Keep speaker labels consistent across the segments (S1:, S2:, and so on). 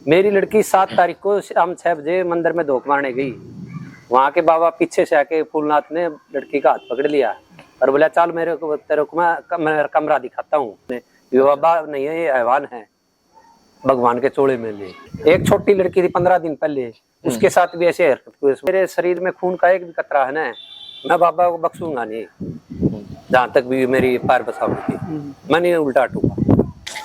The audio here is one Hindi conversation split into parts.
S1: मेरी लड़की 7 तारीख को शाम 6 बजे मंदिर में धोख मारने गई। वहां के बाबा पीछे से आके फूलनाथ ने लड़की का हाथ पकड़ लिया और बोला चल मेरे को तेरे को मैं कमरा दिखाता हूँ। ये बाबा नहीं है, ये हैवान है, भगवान के चोले में ले। एक छोटी लड़की थी 15 दिन पहले, उसके साथ भी ऐसे हरकत हुई। मेरे शरीर में खून का एक भी कतरा है ना, मैं बाबा को बख्शूंगा नहीं। जहाँ तक भी मेरी पैर बसाव थी, मैं नहीं उल्टा टूका।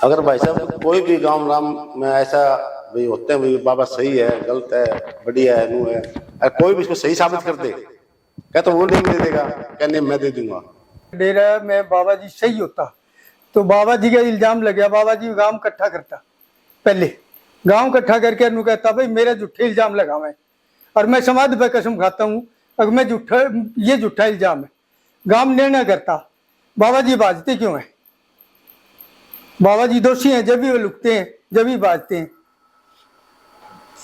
S2: अगर भाई साहब कोई भी गांव राम में ऐसा भी होते हैं, भी बाबा सही है, गलत है, बढ़िया है, नू है, अगर कोई भी इसको सही साबित कर दे, क्या तो वो नहीं दे देगा, क्या नहीं मैं दे दूंगा।
S3: डेरा में बाबा जी सही होता तो बाबा जी का इल्जाम लग गया। बाबा जी गांव इकट्ठा करता, पहले गांव इकट्ठा करके अनु कहता भाई मेरा झूठे इल्जाम लगावे, और मैं समाधि पर कसम खाता हूँ अगर मैं झूठा, ये झूठा इल्जाम है, गांव निर्णय करता। बाबा जी बाजते क्यों हैं? बाबा जी दोषी हैं जब भी वो लुकते हैं, जब भी बाजते हैं।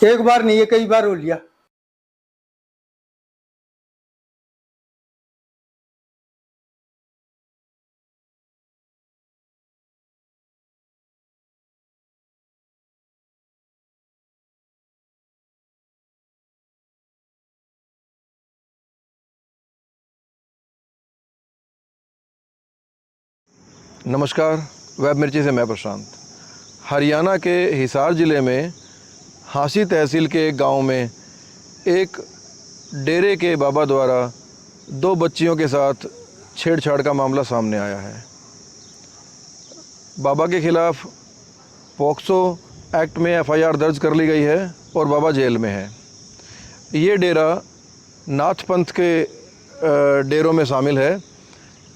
S3: एक बार नहीं है, कई बार हो लिया।
S4: नमस्कार, वेब मिर्ची से मैं प्रशांत। हरियाणा के हिसार ज़िले में हांसी तहसील के एक गांव में एक डेरे के बाबा द्वारा 2 बच्चियों के साथ छेड़छाड़ का मामला सामने आया है। बाबा के खिलाफ पॉक्सो एक्ट में एफआईआर दर्ज कर ली गई है और बाबा जेल में है। ये डेरा नाथ पंथ के डेरों में शामिल है।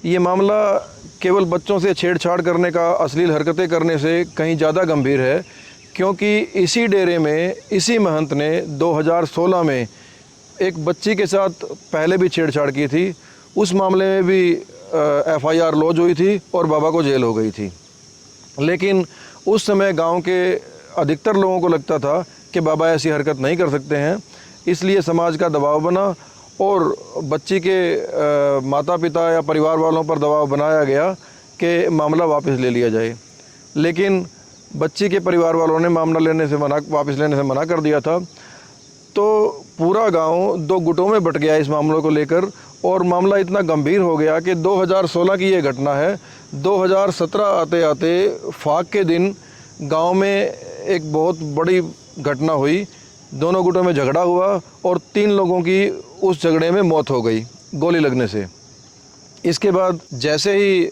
S4: ये मामला केवल बच्चों से छेड़छाड़ करने का, अश्लील हरकतें करने से कहीं ज़्यादा गंभीर है, क्योंकि इसी डेरे में इसी महंत ने 2016 में एक बच्ची के साथ पहले भी छेड़छाड़ की थी। उस मामले में भी एफआईआर लॉन्च हुई थी और बाबा को जेल हो गई थी। लेकिन उस समय गांव के अधिकतर लोगों को लगता था कि बाबा ऐसी हरकत नहीं कर सकते हैं, इसलिए समाज का दबाव बना और बच्ची के माता पिता या परिवार वालों पर दबाव बनाया गया कि मामला वापस ले लिया जाए। लेकिन बच्ची के परिवार वालों ने मामला वापस लेने से मना कर दिया था। तो पूरा गांव 2 गुटों में बट गया इस मामलों को लेकर, और मामला इतना गंभीर हो गया कि 2016 की ये घटना है। 2017 आते आते फाक के दिन गांव में एक बहुत बड़ी घटना हुई। दोनों गुटों में झगड़ा हुआ और 3 लोगों की उस झगड़े में मौत हो गई गोली लगने से। इसके बाद जैसे ही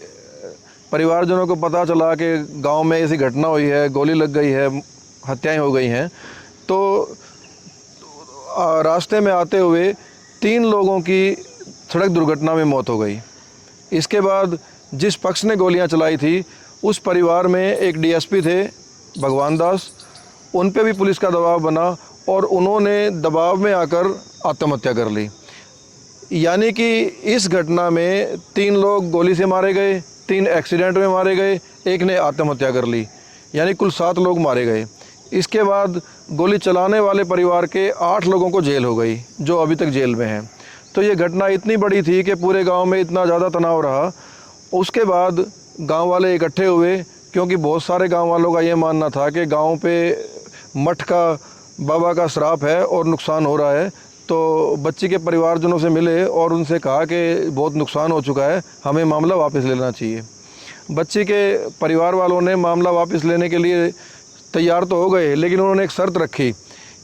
S4: परिवारजनों को पता चला कि गांव में ऐसी घटना हुई है, गोली लग गई है, हत्याएं हो गई हैं, तो रास्ते में आते हुए 3 लोगों की सड़क दुर्घटना में मौत हो गई। इसके बाद जिस पक्ष ने गोलियां चलाई थी उस परिवार में एक डीएसपी थे भगवान दास, उन पे भी पुलिस का दबाव बना और उन्होंने दबाव में आकर आत्महत्या कर ली। यानी कि इस घटना में 3 लोग गोली से मारे गए, 3 एक्सीडेंट में मारे गए, एक ने आत्महत्या कर ली, यानी कुल 7 लोग मारे गए। इसके बाद गोली चलाने वाले परिवार के 8 लोगों को जेल हो गई, जो अभी तक जेल में हैं। तो ये घटना इतनी बड़ी थी कि पूरे गांव में इतना ज़्यादा तनाव रहा। उसके बाद गांव वाले इकट्ठे हुए, क्योंकि बहुत सारे गांव वालों का ये मानना था कि गांव पे मठ का, बाबा का श्राप है और नुकसान हो रहा है। तो बच्ची के परिवारजनों से मिले और उनसे कहा कि बहुत नुकसान हो चुका है, हमें मामला वापस लेना चाहिए। बच्ची के परिवार वालों ने मामला वापस लेने के लिए तैयार तो हो गए, लेकिन उन्होंने एक शर्त रखी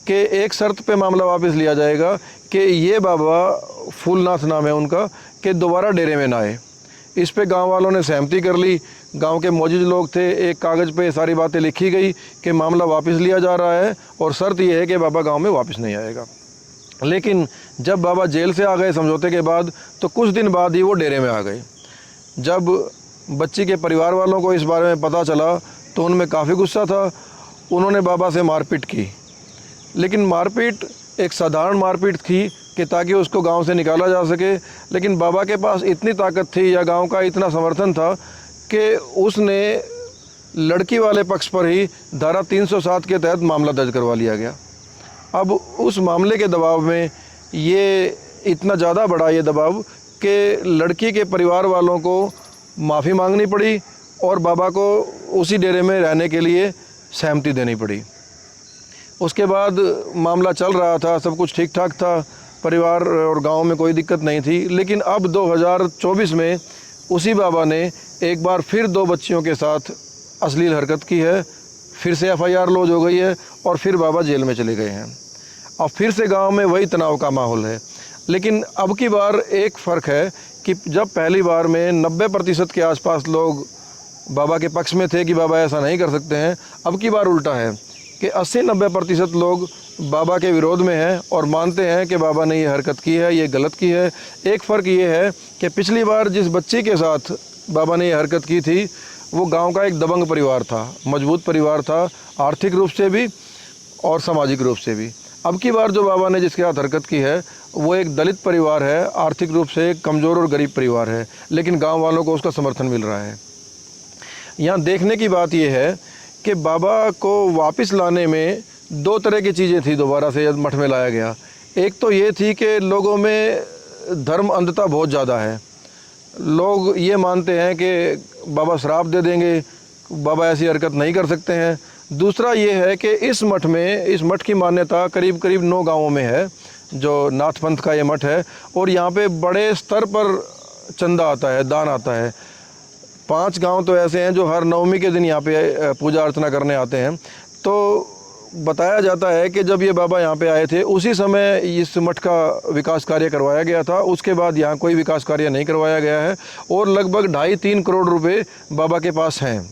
S4: कि एक शर्त पे मामला वापस लिया जाएगा कि ये बाबा, फूलनाथ नाम है उनका, कि दोबारा डेरे में ना आए। इस पे गांव वालों ने सहमति कर ली। गांव के मौजूद लोग थे, एक कागज़ पे सारी बातें लिखी गई कि मामला वापस लिया जा रहा है और शर्त यह है कि बाबा गांव में वापस नहीं आएगा। लेकिन जब बाबा जेल से आ गए समझौते के बाद, तो कुछ दिन बाद ही वो डेरे में आ गए। जब बच्ची के परिवार वालों को इस बारे में पता चला तो उनमें काफ़ी गुस्सा था। उन्होंने बाबा से मारपीट की, लेकिन मारपीट एक साधारण मारपीट थी कि ताकि उसको गांव से निकाला जा सके। लेकिन बाबा के पास इतनी ताकत थी या गांव का इतना समर्थन था कि उसने लड़की वाले पक्ष पर ही धारा 307 के तहत मामला दर्ज करवा लिया गया। अब उस मामले के दबाव में ये इतना ज़्यादा बढ़ा ये दबाव कि लड़की के परिवार वालों को माफ़ी मांगनी पड़ी और बाबा को उसी डेरे में रहने के लिए सहमति देनी पड़ी। उसके बाद मामला चल रहा था, सब कुछ ठीक ठाक था, परिवार और गांव में कोई दिक्कत नहीं थी। लेकिन अब 2024 में उसी बाबा ने एक बार फिर 2 बच्चियों के साथ अश्लील हरकत की है, फिर से FIR लॉन्च हो गई है और फिर बाबा जेल में चले गए हैं। अब फिर से गांव में वही तनाव का माहौल है। लेकिन अब की बार एक फ़र्क है कि जब पहली बार में 90% के आसपास लोग बाबा के पक्ष में थे कि बाबा ऐसा नहीं कर सकते हैं, अब की बार उल्टा है कि 80-90% लोग बाबा के विरोध में हैं और मानते हैं कि बाबा ने ये हरकत की है, ये गलत की है। एक फ़र्क ये है कि पिछली बार जिस बच्ची के साथ बाबा ने ये हरकत की थी वो गांव का एक दबंग परिवार था, मजबूत परिवार था, आर्थिक रूप से भी और सामाजिक रूप से भी। अब की बार जो बाबा ने जिसके साथ हरकत की है वो एक दलित परिवार है, आर्थिक रूप से कमज़ोर और गरीब परिवार है, लेकिन गांव वालों को उसका समर्थन मिल रहा है। यहाँ देखने की बात यह है कि बाबा को वापस लाने में 2 तरह की चीज़ें थी। दोबारा से मठ में लाया गया, एक तो ये थी कि लोगों में धर्म अंधता बहुत ज़्यादा है। लोग ये मानते हैं कि बाबा श्राप दे देंगे, बाबा ऐसी हरकत नहीं कर सकते हैं। दूसरा ये है कि इस मठ की मान्यता करीब करीब 9 गांवों में है, जो नाथ पंथ का ये मठ है, और यहाँ पे बड़े स्तर पर चंदा आता है, दान आता है। 5 गांव तो ऐसे हैं जो हर नवमी के दिन यहाँ पे पूजा अर्चना करने आते हैं। तो बताया जाता है कि जब ये बाबा यहाँ पे आए थे उसी समय इस मठ का विकास कार्य करवाया गया था, उसके बाद यहाँ कोई विकास कार्य नहीं करवाया गया है और लगभग 2.5-3 करोड़ रुपए बाबा के पास हैं।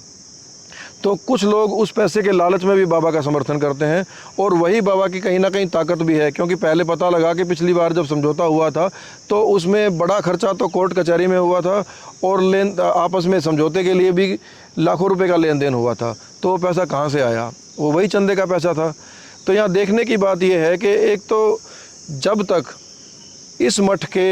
S4: तो कुछ लोग उस पैसे के लालच में भी बाबा का समर्थन करते हैं और वही बाबा की कहीं ना कहीं ताकत भी है, क्योंकि पहले पता लगा कि पिछली बार जब समझौता हुआ था तो उसमें बड़ा खर्चा तो कोर्ट कचहरी में हुआ था और आपस में समझौते के लिए भी लाखों रुपए का लेन देन हुआ था। तो वो पैसा कहाँ से आया? वो वही चंदे का पैसा था। तो यहाँ देखने की बात यह है कि एक तो जब तक इस मठ के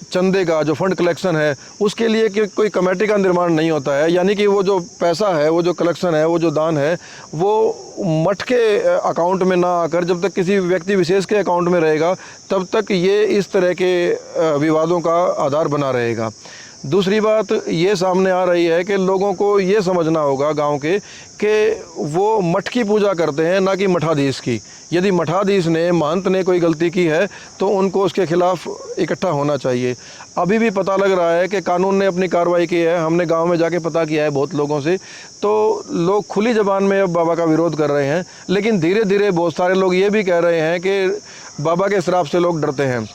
S4: चंदे का जो फंड कलेक्शन है उसके लिए कि कोई कमेटी का निर्माण नहीं होता है, यानी कि वो जो पैसा है, वो जो कलेक्शन है, वो जो दान है, वो मठ के अकाउंट में ना आकर जब तक किसी व्यक्ति विशेष के अकाउंट में रहेगा तब तक ये इस तरह के विवादों का आधार बना रहेगा। दूसरी बात ये सामने आ रही है कि लोगों को ये समझना होगा गांव के कि वो मठ की पूजा करते हैं, ना कि मठाधीश की। यदि मठाधीश ने, महंत ने कोई गलती की है तो उनको उसके खिलाफ इकट्ठा होना चाहिए। अभी भी पता लग रहा है कि कानून ने अपनी कार्रवाई की है। हमने गांव में जाके पता किया है बहुत लोगों से, तो लोग खुली ज़बान में अब बाबा का विरोध कर रहे हैं। लेकिन धीरे धीरे बहुत सारे लोग ये भी कह रहे हैं कि बाबा के श्राप से लोग डरते हैं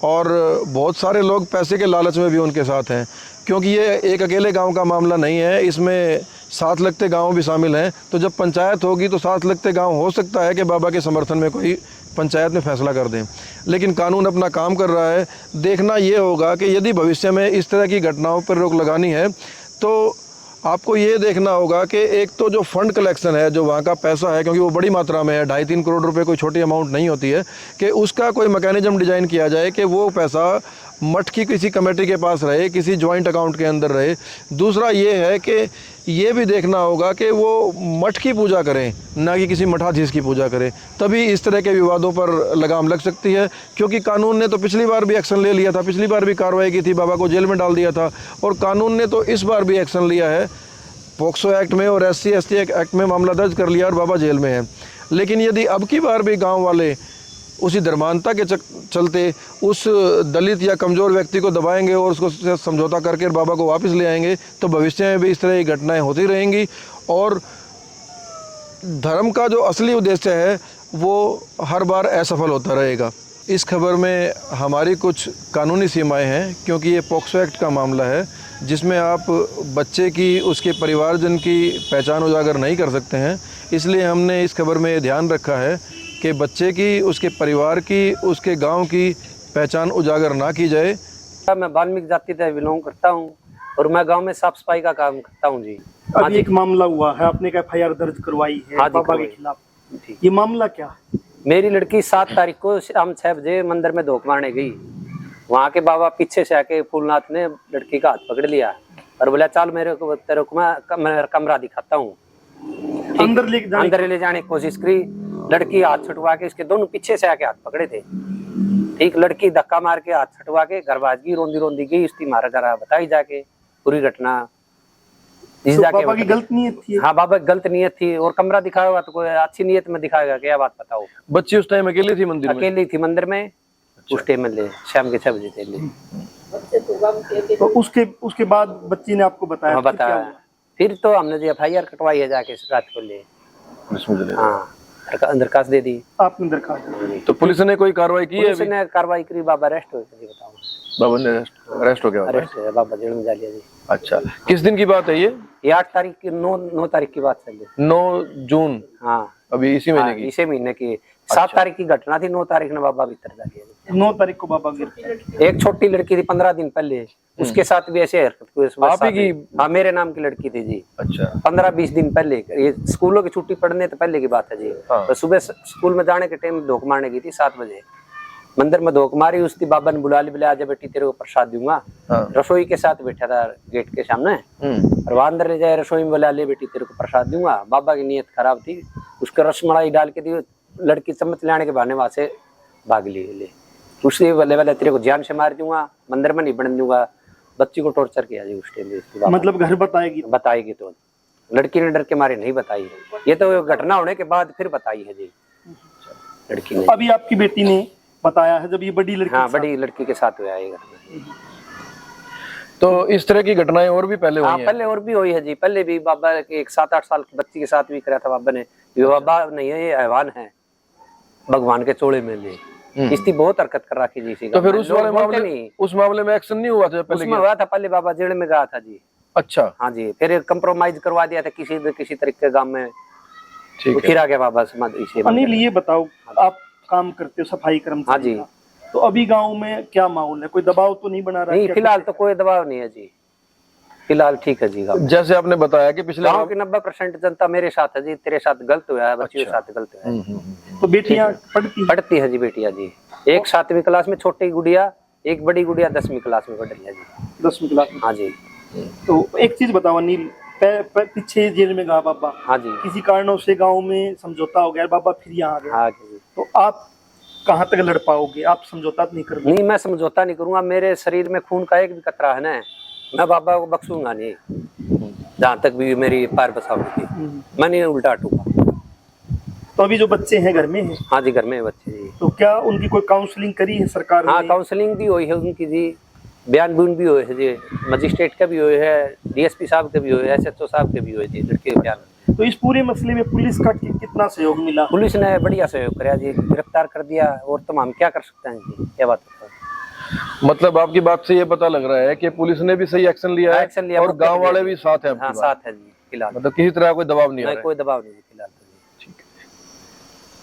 S4: और बहुत सारे लोग पैसे के लालच में भी उनके साथ हैं, क्योंकि ये एक अकेले गांव का मामला नहीं है, इसमें साथ लगते गांव भी शामिल हैं। तो जब पंचायत होगी तो साथ लगते गांव हो सकता है कि बाबा के समर्थन में कोई पंचायत में फैसला कर दें, लेकिन कानून अपना काम कर रहा है। देखना ये होगा कि यदि भविष्य में इस तरह की घटनाओं पर रोक लगानी है तो आपको ये देखना होगा कि एक तो जो फंड कलेक्शन है, जो वहाँ का पैसा है, क्योंकि वो बड़ी मात्रा में है, 2.5-3 करोड़ रुपए कोई छोटी अमाउंट नहीं होती है, कि उसका कोई मैकेनिज्म डिज़ाइन किया जाए कि वो पैसा मठ की किसी कमेटी के पास रहे, किसी जॉइंट अकाउंट के अंदर रहे। दूसरा ये है कि ये भी देखना होगा कि वो मठ की पूजा करें, ना कि किसी मठाधीश की पूजा करें, तभी इस तरह के विवादों पर लगाम लग सकती है। क्योंकि कानून ने तो पिछली बार भी एक्शन ले लिया था, पिछली बार भी कार्रवाई की थी, बाबा को जेल में डाल दिया था, और कानून ने तो इस बार भी एक्शन लिया है, पोक्सो एक्ट में और SC/ST एक्ट में मामला दर्ज कर लिया और बाबा जेल में है। लेकिन यदि अब की बार भी गाँव वाले उसी धर्मांधता के चलते उस दलित या कमज़ोर व्यक्ति को दबाएंगे और उसको समझौता करके बाबा को वापस ले आएंगे तो भविष्य में भी इस तरह की घटनाएं होती रहेंगी और धर्म का जो असली उद्देश्य है वो हर बार असफल होता रहेगा। इस खबर में हमारी कुछ कानूनी सीमाएं हैं, क्योंकि ये पोक्सो एक्ट का मामला है जिसमें आप बच्चे की, उसके परिवारजन की पहचान उजागर नहीं कर सकते हैं। इसलिए हमने इस खबर में ये ध्यान रखा है कि बच्चे की, उसके परिवार की, उसके गांव की पहचान उजागर ना की जाए।
S1: मैं वाल्मीकि जाति से बिलोंग करता हूं और मैं गांव में साफ सफाई का काम करता हूं जी।
S5: अभी एक मामला हुआ है, आपने एक FIR दर्ज करवाई है बाबा के खिलाफ, ये मामला क्या है?
S1: मेरी लड़की 7 तारीख को शाम 6 बजे मंदिर में धोख मारने गई। वहाँ के बाबा पीछे से आके फूलनाथ ने लड़की का हाथ पकड़ लिया और बोला चल तेरे को मैं कमरा दिखाता हूँ। अंदर ले जाने की कोशिश करी, लड़की हाथ छुटवा के, इसके दोनों पीछे से आके हाथ पकड़े थे। ठीक, लड़की धक्का मार के हाथ छुटवा के घर भाग गई, रोंदी रोंदी गई। उसकी मारा जरा बताई जाके पूरी घटना। इस
S5: तो
S1: जाके
S5: बाबा की गलत नीयत थी?
S1: हाँ बाबा की गलत नीयत थी, और कमरा दिखाया हुआ तो कोई अच्छी नीयत में दिखाएगा, क्या बात बताओ।
S4: बच्ची उस टाइम अकेली थी मंदिर में?
S1: अकेली थी मंदिर में। उस टाइम में शाम के 6 बजे थे।
S5: तो उसके बाद बच्ची ने आपको बताया?
S1: हाँ बताया। फिर तो हमने जी FIR कटवाई है जाके रात को ले। हाँ दरखास्त दे दी।
S5: आपने दरखास्त दी?
S4: तो पुलिस ने कोई कार्रवाई की है?
S1: पुलिस ने कार्रवाई करी, बाबा अरेस्ट हो गए। बताओ
S4: बाबा ने अरेस्ट हो गया?
S1: अरेस्ट है बाबा, जेल में जा लिया जी।
S4: अच्छा, किस दिन की बात है ये?
S1: 8 तारीख की 9 तारीख की बात है।
S4: 9 जून?
S1: हाँ
S4: अभी इसी महीने की?
S1: इसी महीने की 7 तारीख की घटना थी। 9 तारीख ने बाबा भीतर जा लिया।
S5: 9 तारीख को बाबा गिर।
S1: एक छोटी लड़की थी 15 दिन पहले, उसके साथ भी ऐसे हरकत हुई।
S4: आप ही की?
S1: हाँ मेरे नाम की लड़की थी जी।
S4: अच्छा।
S1: 15-20 दिन पहले, ये स्कूलों की छुट्टी पड़ने तो पहले की बात है जी।
S4: हाँ।
S1: तो सुबह स्कूल में जाने के टाइम धोख मारने गई थी 7 बजे। मंदिर में धोख मारी, उसकी बाबा ने बुला लिया, आजा बेटी तेरे को प्रसाद दूंगा।
S4: हाँ।
S1: रसोई के साथ बैठा था गेट के सामने, और वहां अंदर ले जाए रसोई में बुला ले, बेटी तेरे को प्रसाद दूंगा। बाबा की नीयत खराब थी, उसके रसमलाई डाल के दी, लड़की चम्मच लाने के बहाने वहां से भाग ली। उससे बोले तेरे को जान से मार दूंगा, मंदिर में नहीं बढ़ने दूंगा। बच्ची को टॉर्चर किया जी उस टाइम।
S5: मतलब घर बताएगी
S1: तो लड़की ने डर के मारे नहीं बताई। ये तो घटना होने के बाद फिर बताई है जी लड़की ने।
S5: अभी आपकी बेटी ने बताया है जब ये बड़ी लड़की?
S1: हाँ बड़ी लड़की के साथ हुआ ये घटना।
S4: तो इस तरह की घटनाएं और भी पहले हुई हैं?
S1: पहले और भी हुई है जी। पहले भी बाबा के एक 7-8 साल की बच्ची के साथ भी करा था बाबा ने। ये बाबा नहीं है, ये हैवान है, भगवान के चोड़े में ले। इसकी बहुत हरकत कर रखी जी।
S4: तो फिर उस मामले में एक्शन नहीं हुआ था पहले?
S1: उसमें हुआ था पहले, बाबा जेल में गया था जी।
S4: अच्छा।
S1: हाँ जी, फिर कंप्रोमाइज करवा दिया था किसी तरीके के गांव में।
S4: ठीक है।
S1: फिर आ गया बाबा समाधि।
S5: अनिल ये बताओ, आप काम करते हो सफाई कर्मचारी?
S1: हाँ जी।
S5: तो अभी गांव में क्या माहौल है? कोई दबाव तो नहीं बना रहा?
S1: नहीं फिलहाल तो कोई दबाव नहीं है जी, फिलहाल ठीक है जी।
S4: जैसे आपने बताया कि पिछले
S1: गांव की 90% जनता मेरे साथ है जी। तेरे साथ गलत हुआ है, बच्चियों के साथ गलत हुआ है।
S5: तो बेटियां
S1: पढ़ती है जी बेटियां जी। एक 7वीं क्लास में छोटी गुड़िया, एक बड़ी गुड़िया 10वीं क्लास में पढ़ रही है जी।
S5: 10वीं क्लास में?
S1: हाँ जी।
S5: तो एक चीज बताओ अनिल, पीछे जेल में गया बाबा।
S1: हाँ जी।
S5: किसी कारणों से गांव में समझौता हो गया, बाबा फिर यहाँ आ गया।
S1: हाँ जी।
S5: तो आप कहाँ तक लड़ पाओगे? आप समझौता नहीं कर?
S1: नहीं मैं समझौता नहीं करूंगा। मेरे शरीर में खून का एक भी कतरा है ना, मैं बाबा को बख्शूंगा नहीं। जहाँ तक भी मेरी पैर बसा हुई थी, मैं नहीं उल्टा टूका।
S5: तो अभी जो बच्चे हैं घर में हैं?
S1: हाँ जी घर में बच्चे जी।
S5: तो क्या उनकी कोई काउंसलिंग करी है सरकार ने?
S1: हाँ काउंसलिंग भी हुई है उनकी जी, बयान भी हुए है जी। मजिस्ट्रेट का भी हुए है, DSP साहब के भी हुए, SHO साहब के भी हुए जी लड़के के बयान।
S5: तो इस पूरे मसले में पुलिस का कितना सहयोग मिला?
S1: पुलिस ने बढ़िया सहयोग कराया जी, गिरफ्तार कर दिया। और तो हम क्या कर सकते हैं जी, क्या बात है।
S4: मतलब आपकी बात से ये पता लग रहा है कि पुलिस ने भी सही एक्शन लिया है और गांव वाले भी साथ हैं?
S1: हाँ साथ है जी फिलहाल।
S4: मतलब किसी तरह कोई दबाव नहीं आ रहा है?
S1: कोई दबाव नहीं फिलहाल तो जी।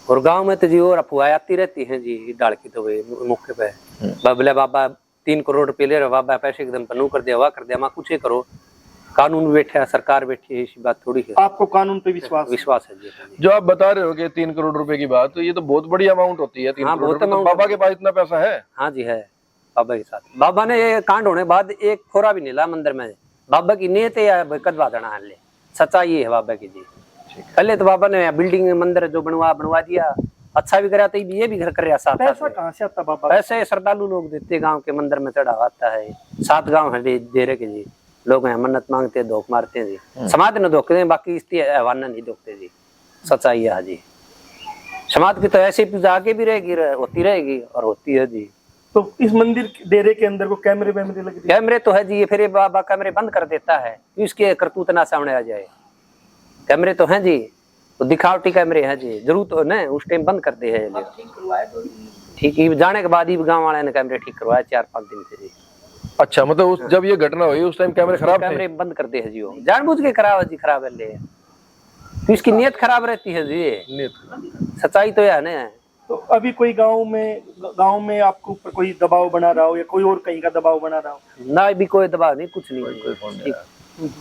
S1: और गांव में तो जी और अफवाहें आती रहती हैं जी, डाल की तो मौके पे बोले बाबा 3 करोड़ रुपये ले रहा, बाबा पैसे एकदम पन्नू कर दिया, वाह कर दिया। कुछ ही करो, कानून बैठा है, सरकार बैठी है, ऐसी बात थोड़ी है।
S5: आपको कानून पे विश्वास
S1: है जी।
S4: जो आप बता रहे हो कि 3 करोड़ रुपए की बात, तो ये तो बहुत बड़ी अमाउंट होती है। 3 करोड़ रुपए तो बाबा के पास इतना पैसा है? हाँ
S1: जी है बाबा के साथ। बाबा ने ये कांड होने बाद एक फोरा भी नहीं ला मंदिर में। बाबा की नीयत है कदवा देना हाले, सच्चाई है बाबा की जी। पहले तो बाबा ने बिल्डिंग मंदिर जो बनवा दिया, अच्छा भी करा, तो ये भी घर कर रहा साथ।
S5: पैसा कहाँ से आता बाबा?
S1: पैसे श्रद्धालु लोग देते, गांव के मंदिर में चढ़ावा आता है। 7 गांव है दे रहे के जी, लोग हैं मन्नत मांगते हैं, धोख मारते हैं जी। समाज ने धोखे दें, बाकी इसकी हैवान नहीं धोखते जी। सच्चाई है जी। समाज की तो ऐसी पूजा आगे भी रहेगी, होती रहेगी और होती है जी।
S5: तो इस मंदिर डेरे के अंदर को कैमरे लगे?
S1: कैमरे तो है जी, ये फिर बाबा कैमरे बंद कर देता है, इसके करतूत ना सामने आ जाए। कैमरे तो हैं जी, तो दिखावटी कैमरे हैं जी, जरूर तो न उस टाइम बंद कर दे है। ठीक है, जाने के बाद ही गांव वाले ने कैमरे ठीक करवाए 4-5 दिन से जी।
S4: अच्छा, मतलब जब ये घटना हुई उस टाइम कैमरे खराब थे?
S1: कैमरे बंद कर दे है जी, वो जानबूझ के खराब है जी, खराब है ले। तो इसकी नीयत खराब रहती है जी, सच्चाई तो है ना।
S5: तो अभी कोई गांव में आपको ऊपर कोई दबाव बना रहा हो या कोई और कहीं का दबाव बना रहा हो?
S1: ना भी कोई दबाव नहीं, कुछ नहीं।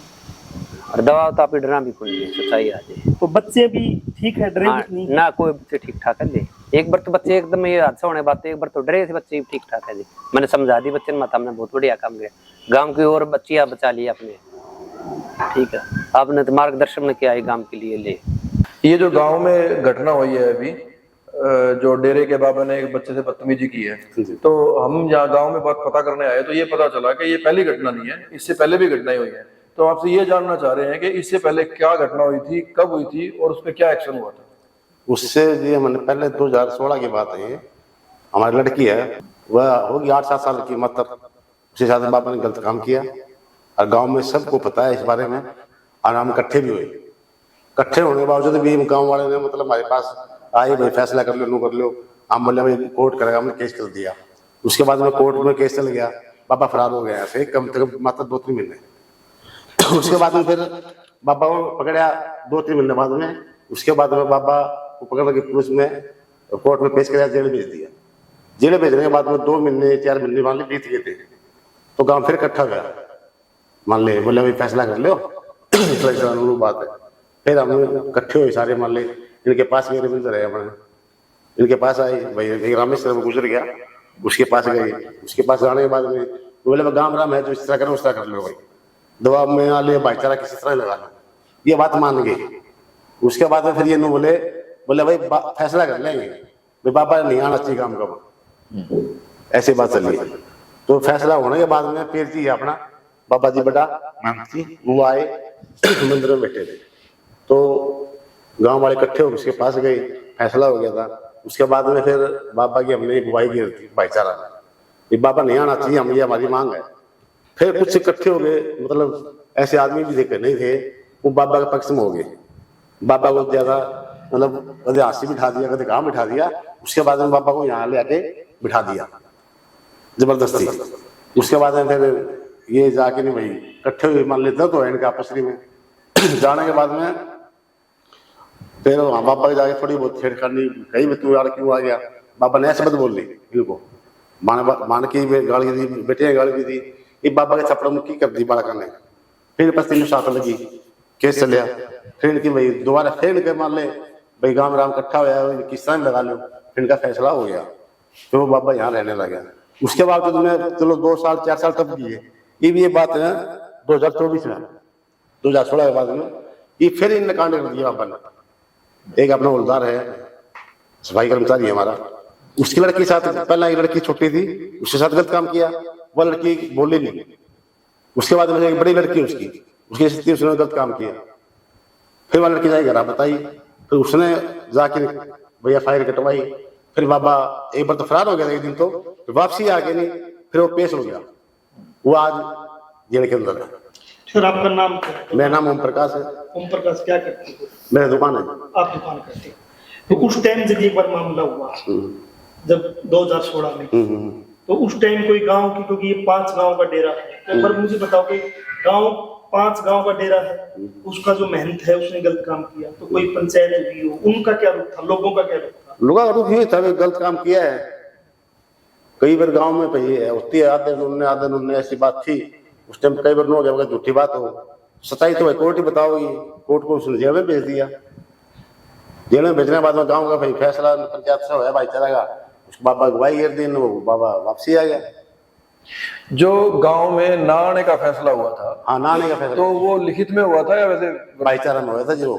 S1: और दबाव तो आप डरना भी कोई नहीं, सच्चाई है जी।
S5: तो बच्चे भी ठीक है, डरे नहीं?
S1: ना कोई बच्चे ठीक ठाक है जी। एक बार तो बच्चे एकदम ये हादसा होने बात, एक बार तो डरे थे बच्चे, ठीक ठाक है जी। मैंने समझा दी बच्चे ने, माता हमने बहुत बढ़िया काम किया, गांव की और बच्चियां बचा ली आपने। ठीक है, आपने तो मार्गदर्शन किया है गांव के लिए ले।
S4: ये जो गांव में घटना हुई है अभी, जो डेरे के बाबा ने एक बच्चे से बदतमीजी की है, तो हम यहाँ गांव में बात पता करने आए तो ये पता चला कि ये पहली घटना नहीं है, इससे पहले भी घटनाएं हुई है। तो आपसे ये जानना चाह रहे हैं कि इससे पहले क्या घटना हुई थी, कब हुई थी और उस पर क्या एक्शन हुआ था?
S2: उससे ये मैंने पहले 2016 की बात है। ये हमारी लड़की है, वह होगी 8-7 साल की, मतलब उसके साथ बाबा ने गलत काम किया और गांव में सबको पता है इस बारे में। और हम इकट्ठे भी हुए, इकट्ठे होने के बावजूद भी गांव वाले ने मतलब हमारे पास आए, भाई फैसला कर लो, नो कर लो। हम बोले भाई कोर्ट करेगा, हमने केस कर दिया। उसके बाद में कोर्ट में केस चल गया, बाबा फरार हो गया फिर कम से कम मात्र 2-3 महीने। उसके बाद में फिर बाबा को पकड़ा 2-3 महीने बाद में। उसके बाद में बाबा को पकड़ के पुलिस में कोर्ट में पेश कराया, जेल भेज दिया। जेल भेजने के बाद में 2 महीने 4 महीने मान ली बीत गए थे, तो गांव फिर इकट्ठा गया। मान ले बोले भाई फैसला कर लो, बात है। फिर हम इकट्ठे हुए सारे, मान ले इनके पास मेरे मिलते रहे अपने, इनके पास आए भाई रामेश्वर में गुजर गया, उसके पास गए। उसके पास जाने के बाद में बोले गांव राम है, जो इस तरह करो उस तरह कर लो भाई, दबाव में आ ले, भाईचारा किसी तरह लगा लो। ये बात मान गई। उसके बाद में फिर ये बोले भाई फैसला कर लेंगे, भाई बाबा नहीं आना चाहिए काम का, ऐसी बात चली। तो फैसला होने के बाद में फिर जी अपना बाबा जी बड़ा वो आए, मंदिर में बैठे थे। तो गांव वाले इकट्ठे हो उसके पास गए, फैसला हो गया था। उसके बाद में फिर बाबा की हमने बुआई की थी भाईचारा में, ये बाबा नहीं आना चाहिए, हम ये हमारी मांग है। फिर कुछ इकट्ठे हो गए, मतलब ऐसे आदमी भी देखे नहीं थे, वो बाबा के पक्ष में हो गए। बाबा को ज्यादा मतलब कदे हाथ से बिठा दिया, कदे कहाँ बिठा दिया। उसके बाद में बाबा को यहाँ ले आके बिठा दिया जबरदस्ती। उसके बाद में फिर ये जाके नहीं भाई इकट्ठे हुए, मान लेते तो इनके आपसरी में जाने के बाद में फिर वहाँ बाबा के जाके थोड़ी बहुत छेड़खानी कहीं भी, तू यार क्यों आ गया। बाबा ने ऐसे बात बोल दी इनको, मान की गाली दी, बेटे गाली भी दी। ये बाबा के थप्पड़ मुक्की कर दी बालका ने। फिर बस 3 साथ लगी, केस चलिया। फिर इनकी भाई दोबारा फिर इनके मान ले भाई गांव राम इकट्ठा हुआ, किस तरह लगा लो, फिर इनका फैसला हो गया। फिर वो बाबा यहाँ रहने लगा। उसके बाद तो मैं चलो 2 साल 4 साल तब की है। ये भी ये बात है 2024 में, 2016 के बाद में ये फिर इनने कांड कर दिया बाबा ने। एक अपना हवलदार है, सफाई कर्मचारी है हमारा, उसकी लड़की साथ पहला एक लड़की छोटी थी, उसके साथ गलत काम किया, वह लड़की बोली नहीं। उसके बाद में एक बड़ी लड़की उसकी स्थिति उसने गलत काम किया। फिर वह लड़की जाए घर बताई, फिर उसने जाके भैया फायर कटवाई। फिर बाबा एक बार तो फरार हो गया था, एक दिन तो वापसी आ गई नहीं, फिर वो पेश हो गया। वो आज जेल के अंदर है।
S5: फिर आपका नाम क्या है?
S2: मेरा नाम ओम प्रकाश है।
S5: ओम प्रकाश क्या करते हो?
S2: मेरी दुकान है।
S5: आप दुकान करते हो। तो उस टाइम जब एक बार मामला हुआ, जब 2016 में, तो उस टाइम कोई गांव की, क्योंकि ये 5 गांव का डेरा है, तो एक बार मुझे बताओ कि गांव 5 गांव का डेरा है, उसका जो महंत है उसने गलत काम किया, तो कोई पंचायत हुई हो, उनका क्या रुख था, लोगों का क्या रुख था?
S2: लोगों का रुख ये था गलत काम किया है। कई बार गांव में भाई होती है, आधे नुन्ने ऐसी बात थी उस टाइम। कई बार नो हो गया, झूठी बात हो, सच्चाई तो भाई कोर्ट ही बताओगी। कोर्ट को उसने जेल में भेज दिया। जेल में भेजने के बाद में गाँव का भाई फैसला पंचायत से हुआ भाईचारा का, उसको बाबा अगुवाई कर दी, वो बाबा वापसी आ गया।
S4: जो गांव में ना आने का फैसला हुआ था,
S2: हाँ ना आने का फैसला,
S4: तो वो लिखित में हुआ था या वैसे
S2: भाईचारा में हुआ था? जो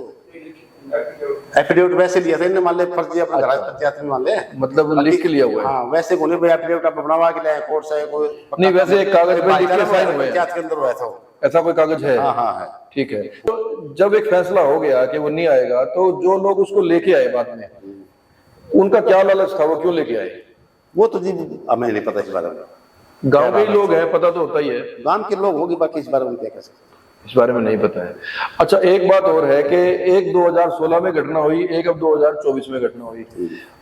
S2: एफिडेविट वैसे लिया था इन्हें, मान ले फर्जी अपना घर पंचायत में मान ले,
S4: मतलब लिख के लिया हुआ है?
S2: हाँ वैसे को नहीं भाई एफिडेविट आप बनवा के लाए कोर्ट से कोई
S4: नहीं, वैसे एक कागज पे लिख के साइन हुए हैं।
S2: पंचायत के अंदर हुआ था,
S4: ऐसा कोई कागज है?
S2: हाँ हाँ है।
S4: ठीक है। तो जब एक फैसला हो गया कि वो नहीं आएगा, तो जो लोग उसको लेके आए बाद में, उनका क्या लालच था, वो क्यों लेके आए?
S2: वो तो जी हमें नहीं पता इस बारे में।
S4: गांव के ही लोग हैं, पता तो होता ही है,
S2: गांव के लोग होगी, बाकी इस बारे में क्या कह सकते,
S4: इस बारे में नहीं पता है। अच्छा, एक बात और है कि एक 2016 में घटना हुई, एक अब 2024 में घटना हुई।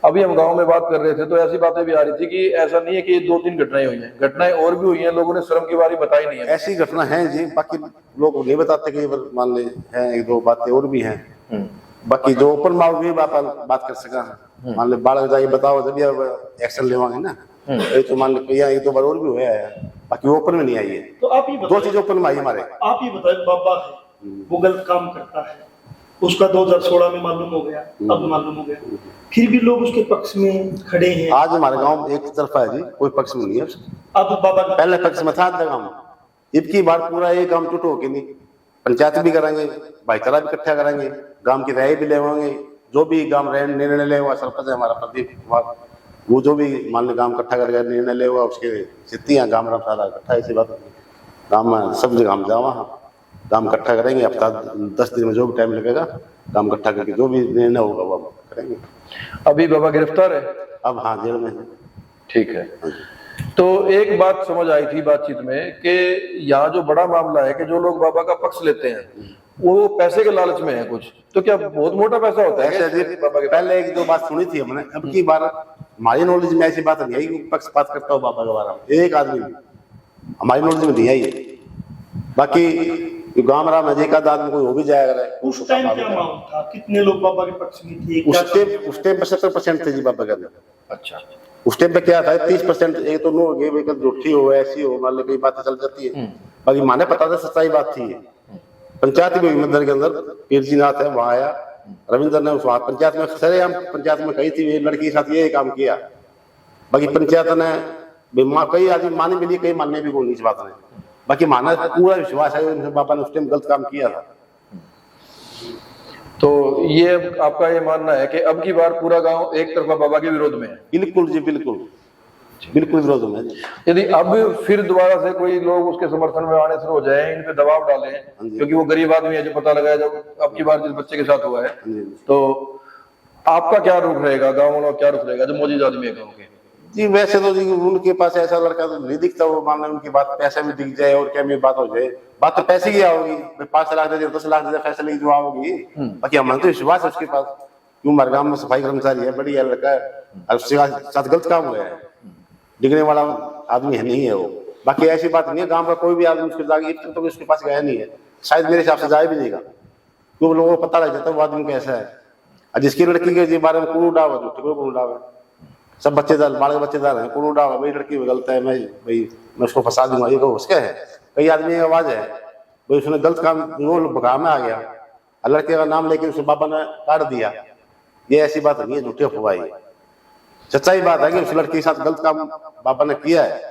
S4: अभी हम गांव में बात कर रहे थे तो ऐसी बातें भी आ रही थी कि ऐसा नहीं है कि 2-3 घटनाएं हुई हैं, घटनाएं और भी हुई हैं, लोगों ने शर्म की बारी बताई नहीं है।
S2: ऐसी घटना है जी, बाकी लोग नहीं बताते कि मान ले है 1-2 बातें और भी हैं। बाकी जो ओपन माउथ भी बात कर सका, मान ले बालक जाइए बताओ जब एक्शन लेवांगे ना। ये तो मान लो ये तो बार और भी हुआ है, बाकी ओपन में नहीं आई है।
S5: तो आप ये
S2: 2 चीज ओपन में आई हमारे।
S5: आप ये बताइए, बाबा है वो गलत काम करता है, उसका 2016 में मालूम हो गया, अब मालूम हो गया, फिर भी लोग उसके पक्ष में खड़े हैं।
S2: आज हमारे गांव में एक तरफा है जी, कोई पक्ष में नहीं है।
S5: अब बाबा
S2: पहले पक्ष में था गांव, इबकी बार पूरा ये काम टूट होके नहीं, पंचायत भी कराएंगे, भाईचारा भी इकट्ठा कराएंगे, गांव की राय भी लेवाएंगे, जो भी गांव निर्णय लेगा सरपंच है हमारा प्रदीप कुमार, वो जो भी मान लो गांव इकट्ठा करके निर्णय लेगा, उसके स्थितियाँ गांव सारा इकट्ठा, ऐसी बात गांव में सब जगह हम जावा काम इकट्ठा करेंगे, हफ्ता 10 दिन में जो भी टाइम लगेगा काम इकट्ठा करके जो भी निर्णय होगा वो करेंगे।
S4: अभी बाबा गिरफ्तार है?
S2: अब हाँ, जेल में है।
S4: ठीक है। तो एक बात समझ आई थी बातचीत में कि यहाँ जो बड़ा मामला है कि जो लोग बाबा का पक्ष लेते हैं वो पैसे के लालच में है कुछ, तो क्या बहुत मोटा पैसा होता है
S2: ऐसे
S4: क्या? बाबा के
S2: पहले एक दो बात सुनी थी हमने, अब की बार हमारी नॉलेज में ऐसी बात नहीं आई कि पक्षपात करता हो बाबा के बारे में, एक आदमी भी हमारी नॉलेज में नहीं आई है। बाकी जो गांव राम है, एक आध आदमी कोई हो भी जाएगा।
S5: उस टाइम क्या माहौल था, कितने लोग बाबा के पक्ष में थे?
S2: उस टाइम 75% थे जी बाबा के अंदर।
S4: अच्छा,
S2: उस टाइम पे क्या था 30% एक तो नो हो गए, झूठी हो ऐसी हो, मान लो कई बातें चल जाती है। बाकी माने पता था सच्चाई बात थी। पंचायत में मंदिर के अंदर पीरजी नाथ है, वहां आया रविंद्र ने, उस पंचायत में सरेआम पंचायत में कही थी ये लड़की के साथ ये काम किया। बाकी पंचायत ने कई आदमी माने भी लिए, कई मानने भी बोली इस बात ने। बाकी माना पूरा विश्वास है बाबा ने उस टाइम गलत काम किया था।
S4: तो ये आपका ये मानना है कि अब की बार पूरा गांव एक तरफा बाबा के विरोध में है?
S2: बिल्कुल जी, बिल्कुल बिल्कुल विरोध में।
S4: यदि अब फिर दोबारा से कोई लोग उसके समर्थन में आने शुरू हो जाए, इन पे दबाव डालें, क्योंकि वो गरीब आदमी है, जो पता लगाया जब अब की बार जिस बच्चे के साथ हुआ है, तो आपका क्या रुख रहेगा, गाँव वालों का क्या रुख रहेगा जो मौजूद आदमी है गाँव के?
S2: जी वैसे तो जी उनके पास ऐसा लड़का तो नहीं दिखता, वो मान लो उनकी बात पैसे में दिख जाए और क्या में बात हो जाए, बात तो पैसे की आओगी, 5 लाख दे दे 10 लाख दे दे फैसले की जो आओगी। बाकी हमारे तो विश्वास है उसके पास, क्यों हमारे गाँव में सफाई कर्मचारी है, बढ़िया लड़का है, और उसके साथ गलत काम हुआ है, डिगने वाला आदमी है नहीं है वो। बाकी ऐसी बात नहीं है, गाँव का कोई भी आदमी उसके जाके तो उसके पास गया नहीं है, शायद मेरे हिसाब से जाए भी नहीं, क्योंकि लोगों को पता लग जाता है वो आदमी कैसा है। और जिसकी लड़की के बारे में कौन उड़ावा, झूठे को कौन उड़ावा, सब बच्चेदार बाल बच्चेदार हैं, कौन उड़ावा मेरी लड़की गलत है, मैं उसको फंसा दूंगा, ये को उसका है। कई आदमी की आवाज है भाई उसने गलत काम भगा में आ गया, लड़के का नाम लेके उसे बाबा ने काट दिया, ये ऐसी बात नहीं है, झूठे अफवाह है। सच्चाई बात है कि उस लड़के के साथ गलत काम बाबा ने किया है,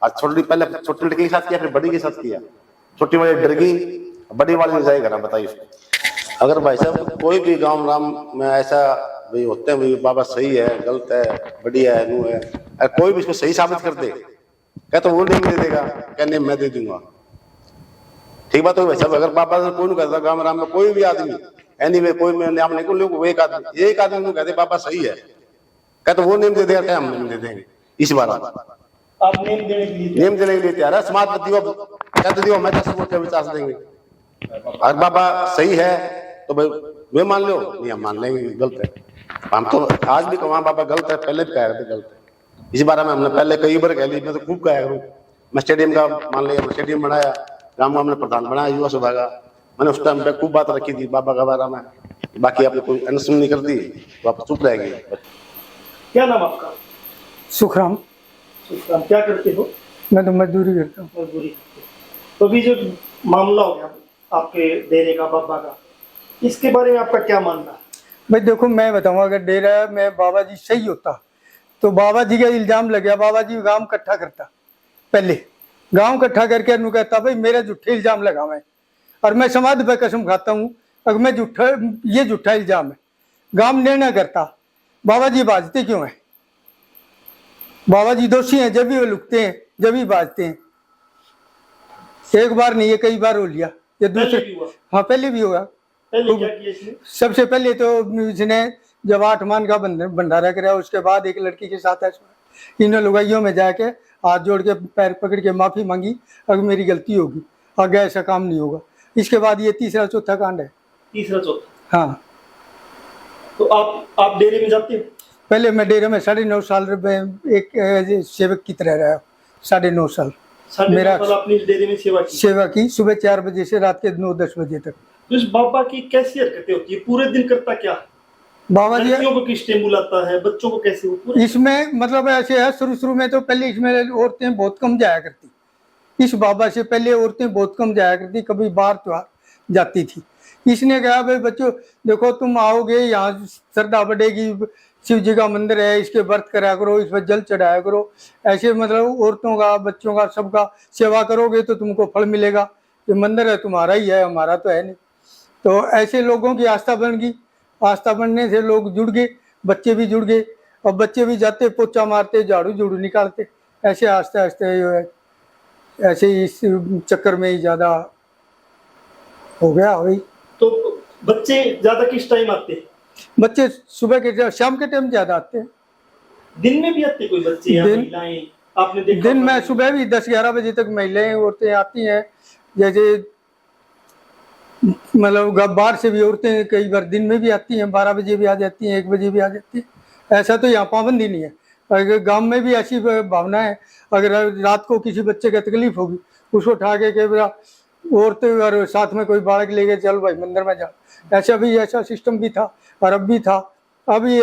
S2: और पहले छोटी लड़की के साथ किया, फिर बड़ी के साथ किया। छोटी वाली डर गई, बड़ी वाली ने जाएगा, बताइए उसको। अगर भाई साहब कोई भी गांव राम में ऐसा भाई होते हैं भाई बाबा सही है, गलत है, बढ़िया है, नू है, अगर कोई भी इसको सही साबित कर दे, क्या तो वो नहीं दे देगा, क्या नहीं मैं दे दूंगा। ठीक बात है भाई साहब, अगर बाबा से कोई नहीं कहता गांव राम में कोई भी आदमी एनीवे कोई में नाम नहीं, लोग एक आदमी कहते बाबा सही है, क्या तो वो नेम दे देगा, क्या हम नेम दे देंगे। इस बार
S5: आप नेम देने के लिए
S2: तैयार है, समाज में दियो क्या तो दियो, मैं 10 वोट का विचार देंगे। अगर बाबा सही है तो भाई वे मान लो, नहीं हम मान लेंगे गलत है। हम तो आज भी कहा बाबा गलत है, पहले भी कह रहे थे गलत है, इस बारे में हमने पहले कई बार कह ली, मैं तो खूब कहा करूँ। मैं स्टेडियम का मान लिया, स्टेडियम बनाया, गाँव में प्रधान बनाया युवा सभा का, मैंने उस टाइम पे खूब बात रखी थी बाबा के बारे में। बाकी आपने कोई अनसुन नहीं कर दी तो आप चुप रहेगी।
S5: क्या नाम आपका?
S3: सुखराम।
S5: सुखराम, क्या करते हो?
S3: मैं तो मजदूरी करता हूँ।
S5: मजदूरी करते हो। तो अभी जो मामला हो गया आपके डेरे का बाबा का, इसके बारे में आपका क्या मानना है?
S3: भाई देखो मैं बताऊँ, अगर डेरा में बाबा जी सही होता तो बाबा जी का इल्जाम लग गया, बाबा जी गांव इकट्ठा करता, पहले गांव इकट्ठा करके अनु कहता भाई मेरा झूठे इल्जाम लगा हुआ है, और मैं समाधि पे कसम खाता हूँ अगर मैं ये झूठा इल्जाम है, गांव निर्णय करता। बाबा जी बाजते क्यों हैं? बाबा जी दोषी हैं, जब भी वो लुकते हैं, जब भी बाजते हैं। एक बार नहीं है, कई बार हो लिया ये दूसरे। हाँ पहले भी होगा।
S5: पहले क्या किया इसने?
S3: सबसे पहले तो इसने जब 8 मान का भंडारा कराया, उसके बाद एक लड़की के साथ ऐसा इन लुगाइयों में जाके हाथ जोड़ के पैर पकड़ के माफी मांगी, अगर मेरी गलती होगी आगे ऐसा काम नहीं होगा। इसके बाद ये तीसरा चौथा कांड है।
S5: तीसरा चौथा?
S3: हाँ।
S5: तो आप डेरे में जाते हो?
S3: पहले मैं डेरे में 9.5 साल एक सेवक की तरह रहा, 9.5 साल मेरा
S5: अपनी डेरे में सेवा की,
S3: सुबह 4 बजे से रात के 9-10 बजे तक।
S5: तो इस बाबा की कैसी हरकतें होती है, पूरे दिन करता क्या?
S3: बाबा जी
S5: लड़कियों को किस टाइम बुलाता है, बच्चों को कैसे? वो पूरे
S3: इसमें मतलब ऐसे है, शुरू में तो पहले इसमें औरतें बहुत कम जाया करती, इस बाबा से पहले औरतें बहुत कम जाया करती, कभी बाहर त्योहार जाती थी। इसने कहा भाई बच्चों देखो तुम आओगे यहाँ श्रद्धा बढ़ेगी, शिव जी का मंदिर है, इसके व्रत करा करो, इस पर जल चढ़ाया करो, ऐसे मतलब औरतों का बच्चों का सबका सेवा करोगे तो तुमको फल मिलेगा, ये मंदिर है तुम्हारा ही है, हमारा तो है नहीं। तो ऐसे लोगों की आस्था बन गई, आस्था बनने से लोग जुड़ गए, बच्चे भी जुड़ गए, और बच्चे भी जाते पोछा मारते झाड़ू झाड़ू निकालते, ऐसे आस्ते आस्ते ऐसे इस चक्कर में ही ज़्यादा हो गया वही।
S5: तो बच्चे ज्यादा किस टाइम आते हैं?
S3: बच्चे सुबह के शाम के टाइम ज्यादा आते हैं।
S5: दिन में भी आते कोई बच्चे या
S3: दिन-
S5: महिलाएं? आपने देखा
S3: दिन
S5: होगा?
S3: में सुबह भी 10-11 बजे तक महिलाएं औरतें आती हैं। जैसे मतलब बाहर से भी औरतें कई बार दिन में भी आती हैं, 12 बजे भी आ जाती हैं, 1 बजे भी आ जाती हैं। ऐसा तो यहाँ पाबंदी नहीं है। अगर गांव में भी ऐसी भावना है, अगर रात को किसी बच्चे का तकलीफ होगी उसको उठा के औरतें और साथ में कोई बालक लेके चल भाई मंदिर में जा, ऐसा सिस्टम भी था और अब भी था। अभी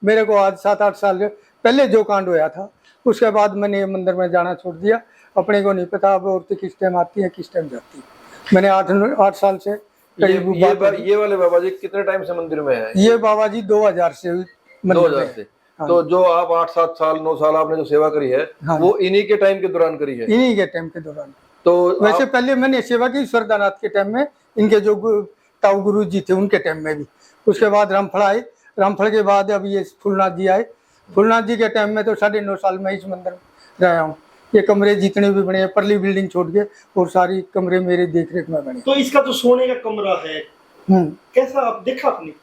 S3: मेरे को आज 7-8 साल पहले जो कांड हुआ था उसके बाद मैंने मंदिर में जाना छोड़ दिया। अपने को नहीं पता अब औरतें किस टाइम आती हैं किस टाइम जाती हैं। मैंने 8 साल से करीब
S4: ये वाले बाबा जी कितने टाइम से मंदिर में है?
S3: ये बाबा जी 2000 से मंदिर
S4: 2000
S3: में
S4: से।
S3: हाँ।
S4: तो जो आप 8-7 साल 9 साल आपने जो सेवा करी है
S3: हाँ।
S4: वो इन्हीं के टाइम के दौरान करी है?
S3: इन्हीं के टाइम के दौरान।
S4: तो
S3: वैसे पहले मैंने सेवा की ईश्वरदानाथ के टाइम में, इनके जो ताऊ गुरु जी थे उनके टाइम में भी। उसके बाद रामफल आए, रामफल के बाद अब ये फूलनाथ जी आए। फूलनाथ जी के टाइम में तो 9.5 साल में इस मंदिर में रहा हूँ। ये कमरे जितने भी बने, परली बिल्डिंग छोड़ के और सारी कमरे मेरे देख रेख में बने।
S5: तो इसका तो सोने का कमरा है, कैसा आप देखा आपने?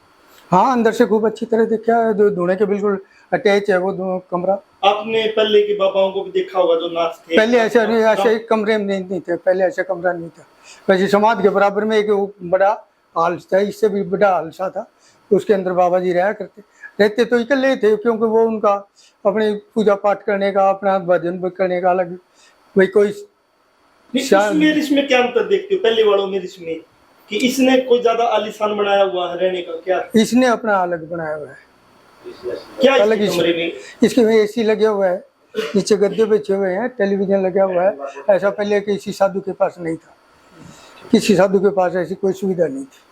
S3: हाँ, अंदर से खूब अच्छी तरह देखा है। जो धोने के बिल्कुल अटैच है वो दोनों कमरा।
S5: आपने पहले के बाबाओं को भी देखा होगा जो नाच थे?
S3: पहले ऐसे कमरे में नहीं थे, पहले ऐसा कमरा नहीं था। वैसे समाज के बराबर में एक बड़ा हॉल था, इससे भी बड़ा हॉल सा था, उसके अंदर बाबा जी रहते तो इकल्ले थे, क्योंकि वो उनका अपने पूजा पाठ करने का, अपना भजन करने का अलग भाई कोई।
S5: इसमें क्या अंतर देखते हो पहले वालों में इसमें, कि इसने कोई ज्यादा आलीशान बनाया हुआ है रहने का? क्या
S3: इसने अपना अलग बनाया हुआ है?
S5: क्या
S3: अलग
S5: इसके कमरे में?
S3: इसके में AC लगे हुआ है, नीचे गद्दे बिछे हुए हैं, टेलीविजन लगा हुआ है। ऐसा पहले किसी साधु के पास नहीं था, किसी साधु के पास ऐसी कोई सुविधा नहीं थी।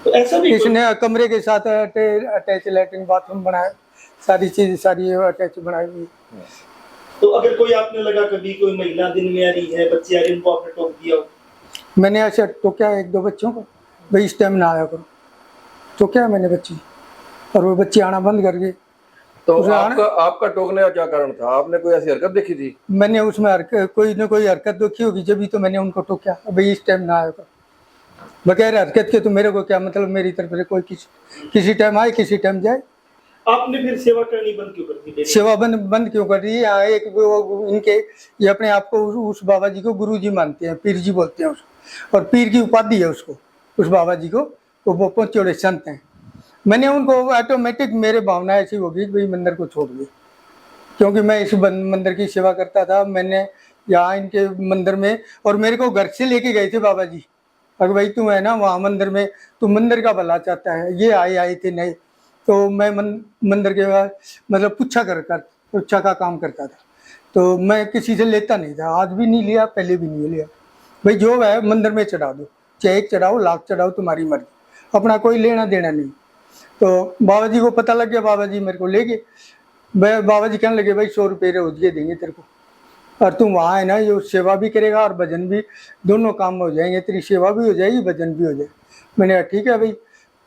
S5: तो ऐसा भी
S3: इसने कमरे के साथ अटैच लैट्रिन बाथरूम बनाया, सारी चीज सारी अटैच बनाई हुई।
S5: तो अगर कोई आपने लगा कभी कोई महिला दिन में आ रही है, बच्चे आ रहे हैं, उनको आपने टोक दिया हो?
S3: मैंने ऐसे टोका 1-2 बच्चों को, भाई इस टाइम ना आया करो, तो क्या मैंने बच्ची, और वो बच्चे आना बंद कर गए।
S4: तो आपका टोकने का क्या कारण था? आपने कोई ऐसी हरकत देखी थी?
S3: मैंने उसमें कोई ना कोई हरकत देखी होगी, जब तो मैंने उनको टोका भाई इस टाइम ना आया करो। बगैर हरकत के तो मेरे को क्या मतलब, मेरी तरफ से कोई किसी टाइम आए किसी टाइम जाए।
S5: आपने फिर सेवा करनी बंद क्यों कर दी?
S3: सेवा बंद क्यों कर दी? यहाँ एक इनके ये अपने आप को उस बाबा जी को गुरु जी मानते हैं, पीर जी बोलते हैं उसको, और पीर की उपाधि है उसको, उस बाबा जी को, वो पहुंचोड़े संत हैं। मैंने उनको ऑटोमेटिक मेरे भावना ऐसी होगी कि भाई मंदिर को छोड़ दी, क्योंकि मैं इस मंदिर की सेवा करता था। मैंने यहाँ इनके मंदिर में, और मेरे को घर से लेके गए थे बाबा जी, अगर भाई तू है ना वहाँ मंदिर में, तू मंदिर का भला चाहता है। ये आए थे नहीं, तो मैं मंदिर के बाद मतलब पुच्छा का काम करता था, तो मैं किसी से लेता नहीं था, आज भी नहीं लिया, पहले भी नहीं लिया। भाई जो है मंदिर में चढ़ा दो, चाहे 1 चढ़ाओ, लाख चढ़ाओ, तुम्हारी मर्जी, अपना कोई लेना देना नहीं। तो बाबा जी को पता लग गया, बाबा जी मेरे को ले गए। बाबा जी कहने लगे भाई 100 रुपये रोज के देंगे तेरे को, और तुम वहाँ है ना, ये सेवा भी करेगा और भजन भी, दोनों काम हो जाएंगे, तेरी सेवा भी हो जाएगी, भजन भी हो जाएगा। मैंने कहा ठीक है भाई।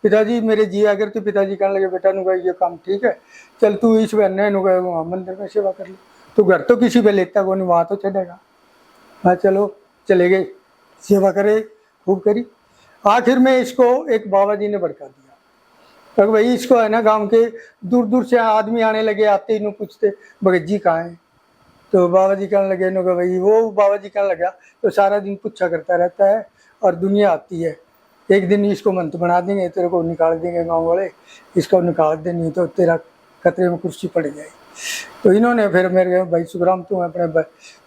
S3: पिताजी मेरे जी अगर, तो पिताजी कहने लगे बेटा नुका ये काम ठीक है, चल तू इस बहने नुका वहाँ मंदिर में सेवा कर ले, तो घर तो किसी पे लेता को नहीं, वहाँ तो चढ़ेगा। हाँ चलो चले गए, सेवा करे, खूब करी। आखिर में इसको एक बाबा जी ने भड़का दिया, तो भाई इसको है ना गांव के दूर दूर से आदमी आने लगे, आते ही पूछते भगत जी कहाँ हैं। तो बाबा जी कहने लगे नो भाई, वो बाबा जी कहने लगा तो सारा दिन पूछा करता रहता है और दुनिया आती है, एक दिन इसको मंत्र बना देंगे, तेरे को निकाल देंगे गांव वाले, इसको निकाल दे, नहीं तो तेरा खतरे में कुर्सी पड़ जाएगी। तो इन्होंने फिर मेरे भाई सुखराम तू अपने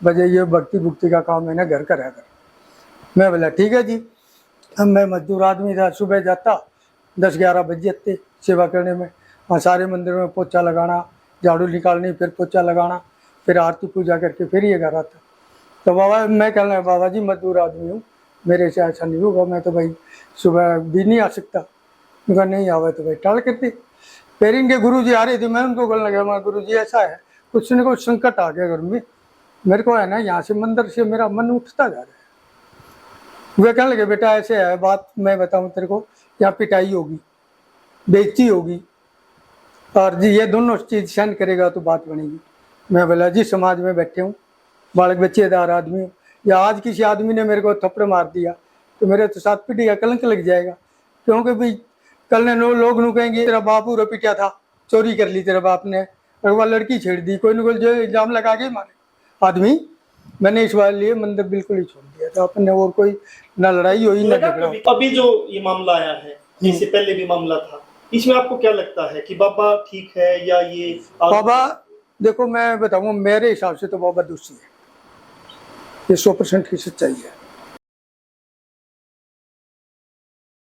S3: बजे ये भक्ति भुक्ति का काम है ना घर करा कर। मैं बोला ठीक है जी। अब मैं मजदूर आदमी था, सुबह जाता 10-11 बज जाते सेवा करने में, वहाँ सारे मंदिर में पोछा लगाना, झाड़ू निकालनी, फिर पोछा लगाना, फिर आरती पूजा करके फिर ये घर आता। तो बाबा मैं कहना है बाबा जी मजदूर आदमी हूँ, मेरे से ऐसा नहीं होगा, मैं तो भाई सुबह भी नहीं आ सकता। उनका नहीं आवा तो भाई टाल करते। फिर इनके गुरु जी आ रहे थे, मैं उनको कहने लगा मैं गुरु जी ऐसा है, कुछ न कुछ संकट आ गया घर में, मेरे को है ना यहाँ से मंदिर से मेरा मन उठता जा रहा है। वे कहने लगे बेटा ऐसे है बात, मैं बताऊँ तेरे को, यहाँ पिटाई होगी, बेइज्जती होगी, और जी ये दोनों चीज़ सहन करेगा तो बात बनेगी। मैं बोला जी समाज में बैठे हूँ, बालक बच्चेदार आदमी हूँ, या आज किसी आदमी ने मेरे को थप्पड़ मार दिया तो मेरे तो 7 पीढ़ी का कलंक लग जाएगा। क्योंकि भाई कल ने लोग नू कहेंगे तेरा बाप पूरा पिटा था, चोरी कर ली तेरे बाप ने, और वह लड़की छेड़ दी, कोई न कोई जो इल्जाम लगा के मारे आदमी। मैंने इस बार लिए मंदिर बिल्कुल ही छोड़ दिया था अपने, और कोई ना लड़ाई हुई ना झगड़ा।
S5: अभी जो ये मामला आया है, इससे पहले भी मामला था, इसमें आपको क्या लगता है कि बाबा ठीक है या ये
S3: बाबा देखो मैं बताऊँ, मेरे हिसाब से तो बाबा दोषी है, ये 100% की सच्चाई है।